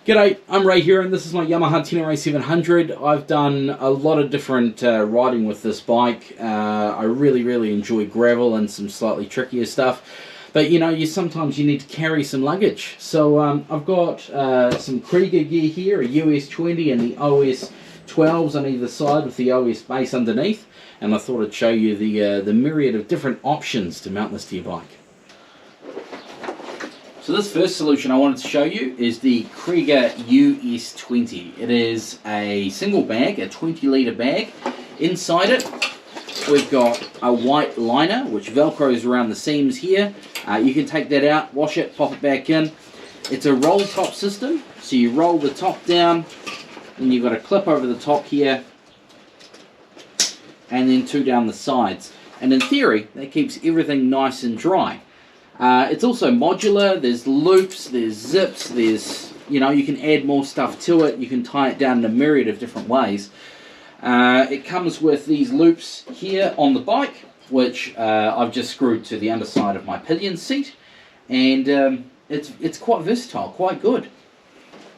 G'day, I'm Ray here and this is my Yamaha Tenere 700. I've done a lot of different riding with this bike. I really enjoy gravel and some slightly trickier stuff. But you know, sometimes you need to carry some luggage. So I've got some Krieger gear here, a US20 and the OS12s on either side with the OS Base underneath. And I thought I'd show you the myriad of different options to mount this to your bike. So this first solution I wanted to show you is the Krieger Us20. It is a single bag, a 20-litre bag. Inside it, we've got a white liner, which velcros around the seams here. You can take that out, wash it, pop it back in. It's a roll top system, so you roll the top down, and you've got a clip over the top here, and then two down the sides. And in theory, that keeps everything nice and dry. It's also modular. There's loops, there's zips, there's, you know, you can add more stuff to it. You can tie it down in a myriad of different ways. It comes with these loops here on the bike, which I've just screwed to the underside of my pillion seat, and it's quite versatile, quite good.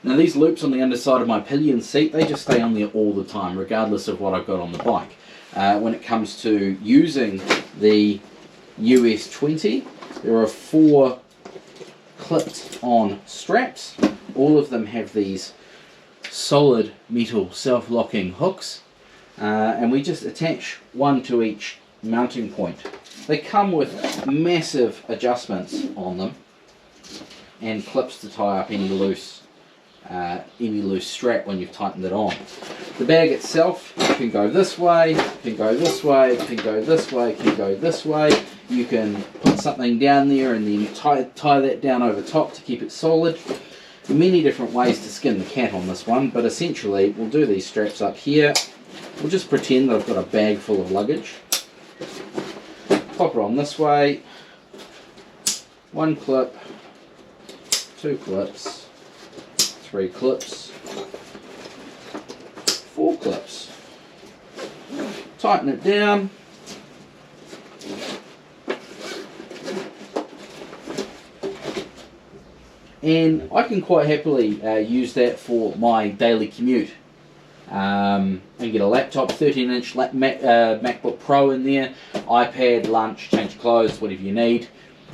Now these loops on the underside of my pillion seat, they just stay on there all the time, regardless of what I've got on the bike. When it comes to using the US20, there are 4 clipped on straps. All of them have these solid metal self-locking hooks, and we just attach one to each mounting point. They come with massive adjustments on them and clips to tie up any loose strap when you've tightened it on. The bag itself can go this way, can go this way, can go this way, can go this way. You can put something down there and then tie that down over top to keep it solid. Many different ways to skin the cat on this one, but essentially we'll do these straps up here. We'll just pretend that I've got a bag full of luggage. Pop it on this way. 1 clip, 2 clips, 3 clips, 4 clips. Tighten it down. And I can quite happily use that for my daily commute. And get a laptop, 13-inch MacBook Pro in there, iPad, lunch, change clothes, whatever you need,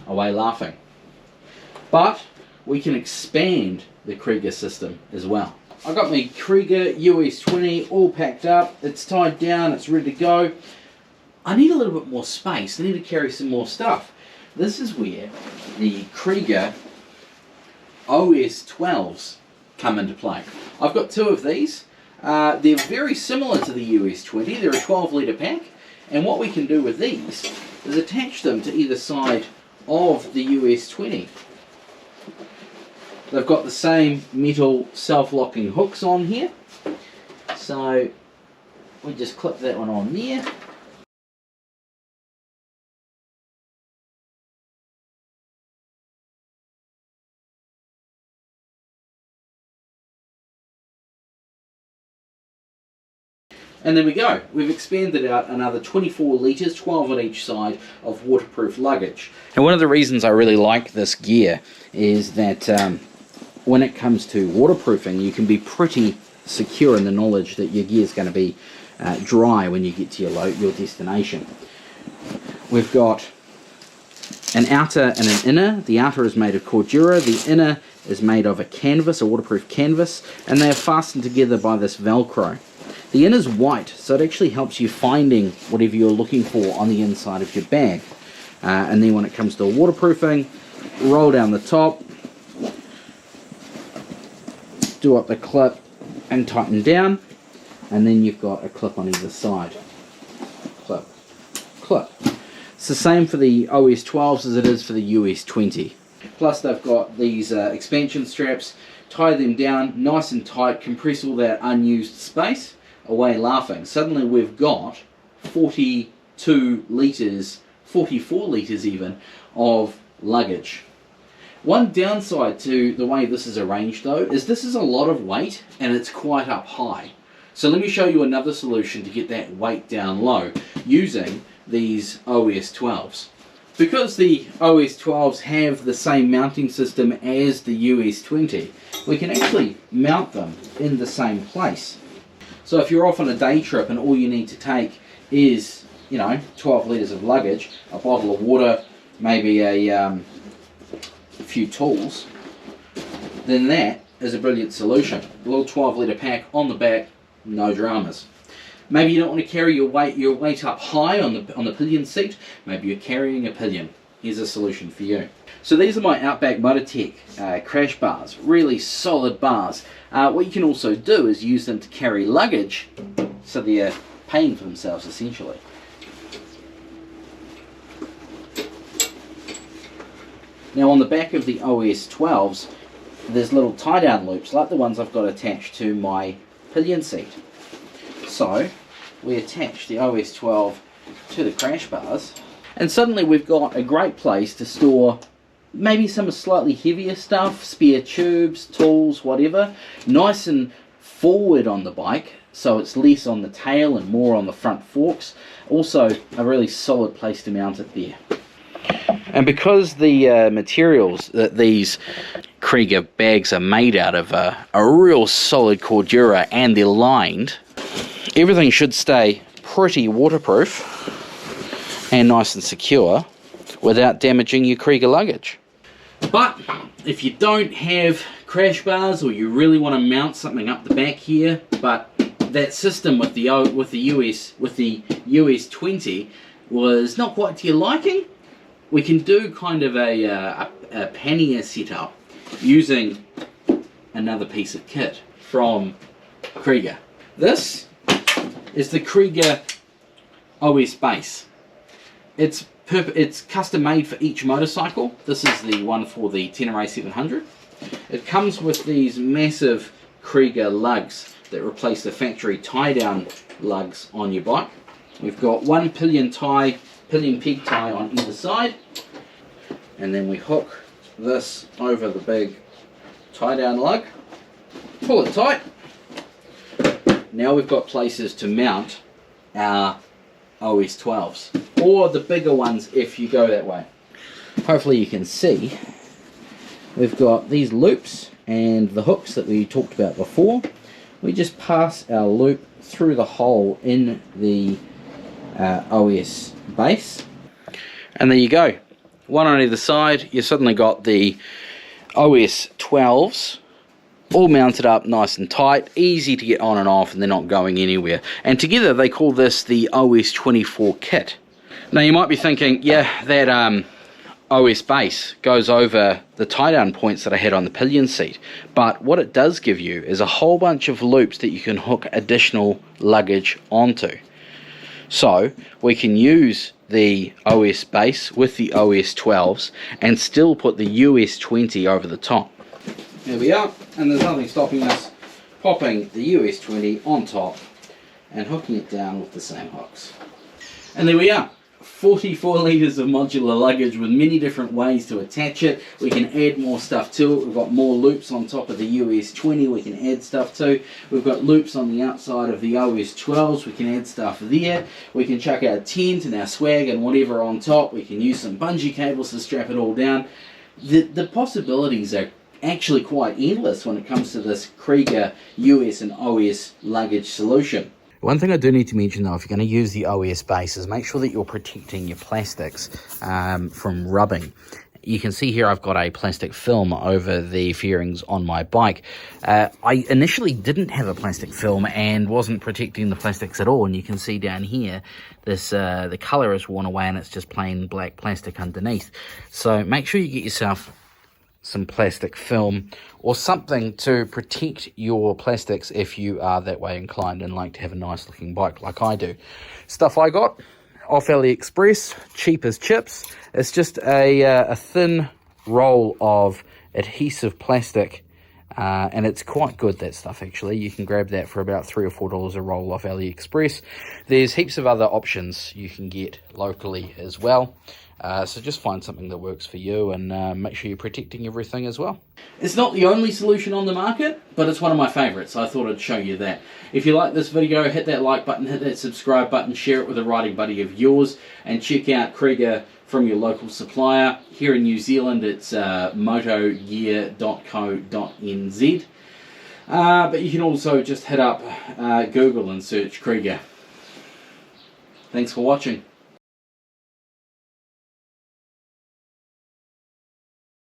away laughing. But we can expand the Krieger system as well. I've got my Krieger US20 all packed up, it's tied down, it's ready to go. I need a little bit more space, I need to carry some more stuff. This is where the Krieger OS12s come into play. I've got 2 of these. They're very similar to the US20. They're a 12-litre pack, and what we can do with these is attach them to either side of the US20. They've got the same metal self-locking hooks on here, so we just clip that one on there. And there we go. We've expanded out another 24 litres, 12 on each side, of waterproof luggage. And one of the reasons I really like this gear is that when it comes to waterproofing, you can be pretty secure in the knowledge that your gear is going to be dry when you get to your destination. We've got an outer and an inner. The outer is made of Cordura. The inner is made of a canvas, a waterproof canvas, and they are fastened together by this Velcro. The inner is white, so it actually helps you finding whatever you're looking for on the inside of your bag. And then when it comes to waterproofing, roll down the top, do up the clip and tighten down, and then you've got a clip on either side. Clip, clip. It's the same for the OS12s as it is for the US20. Plus they've got these expansion straps. Tie them down nice and tight, compress all that unused space, away laughing. Suddenly we've got 42 litres, 44 litres even, of luggage. One downside to the way this is arranged though is this is a lot of weight and it's quite up high. So let me show you another solution to get that weight down low using these OS12s. Because the OS12s have the same mounting system as the US20, we can actually mount them in the same place. So if you're off on a day trip and all you need to take is, 12 litres of luggage, a bottle of water, maybe a few tools, then that is a brilliant solution. A little 12 litre pack on the back, no dramas. Maybe you don't want to carry your weight up high on the pillion seat. Maybe you're carrying a pillion. Here's a solution for you. So these are my Outback Motortech crash bars. Really solid bars. What you can also do is use them to carry luggage, so they're paying for themselves essentially. Now on the back of the OS12s, there's little tie-down loops like the ones I've got attached to my pillion seat. So we attach the OS12 to the crash bars, and suddenly we've got a great place to store maybe some slightly heavier stuff, spare tubes, tools, whatever, nice and forward on the bike, so it's less on the tail and more on the front forks. Also a really solid place to mount it there. And because the materials that these Krieger bags are made out of are real solid Cordura and they're lined, everything should stay pretty waterproof and nice and secure without damaging your Krieger luggage. But if you don't have crash bars, or you really want to mount something up the back here, but that system with the US20 was not quite to your liking, we can do kind of a pannier setup using another piece of kit from Kriega. This is the Krieger Os Base. It's custom made for each motorcycle. This is the one for the Tenere 700. It comes with these massive Krieger lugs that replace the factory tie-down lugs on your bike. We've got one pillion peg tie on either side, and then we hook this over the big tie-down lug, pull it tight. Now we've got places to mount our OS12s, or the bigger ones if you go that way. Hopefully you can see we've got these loops and the hooks that we talked about before. We just pass our loop through the hole in the OS base, and there you go, one on either side. You've suddenly got the OS12s all mounted up nice and tight, easy to get on and off, and they're not going anywhere. And together they call this the OS24 kit. Now you might be thinking, yeah, that OS base goes over the tie-down points that I had on the pillion seat, but what it does give you is a whole bunch of loops that you can hook additional luggage onto. So we can use the OS base with the OS12s and still put the US20 over the top. There we are, and there's nothing stopping us popping the US20 on top and hooking it down with the same hooks. And there we are, 44 litres of modular luggage with many different ways to attach it. We can add more stuff to it. We've got more loops on top of the US20 we can add stuff to. We've got loops on the outside of the OS12s, we can add stuff there. We can chuck our tent and our swag and whatever on top. We can use some bungee cables to strap it all down. The possibilities are actually quite endless when it comes to this Kriega US and OS luggage solution. One thing I do need to mention though, if you're going to use the OS base, is make sure that you're protecting your plastics from rubbing. You can see here I've got a plastic film over the fairings on my bike. I initially didn't have a plastic film and wasn't protecting the plastics at all, and you can see down here this the colour is worn away and it's just plain black plastic underneath. So make sure you get yourself some plastic film or something to protect your plastics if you are that way inclined and like to have a nice looking bike like I do. Stuff I got off AliExpress, cheap as chips. It's just a thin roll of adhesive plastic, and it's quite good, that stuff actually. You can grab that for about $3 or $4 a roll off AliExpress. There's heaps of other options you can get locally as well. So just find something that works for you, and make sure you're protecting everything as well. It's not the only solution on the market, but it's one of my favourites, so I thought I'd show you that. If you like this video, hit that like button, hit that subscribe button, share it with a riding buddy of yours, and check out Krieger from your local supplier. Here in New Zealand, it's motogear.co.nz. But you can also just hit up Google and search Kriega. Thanks for watching.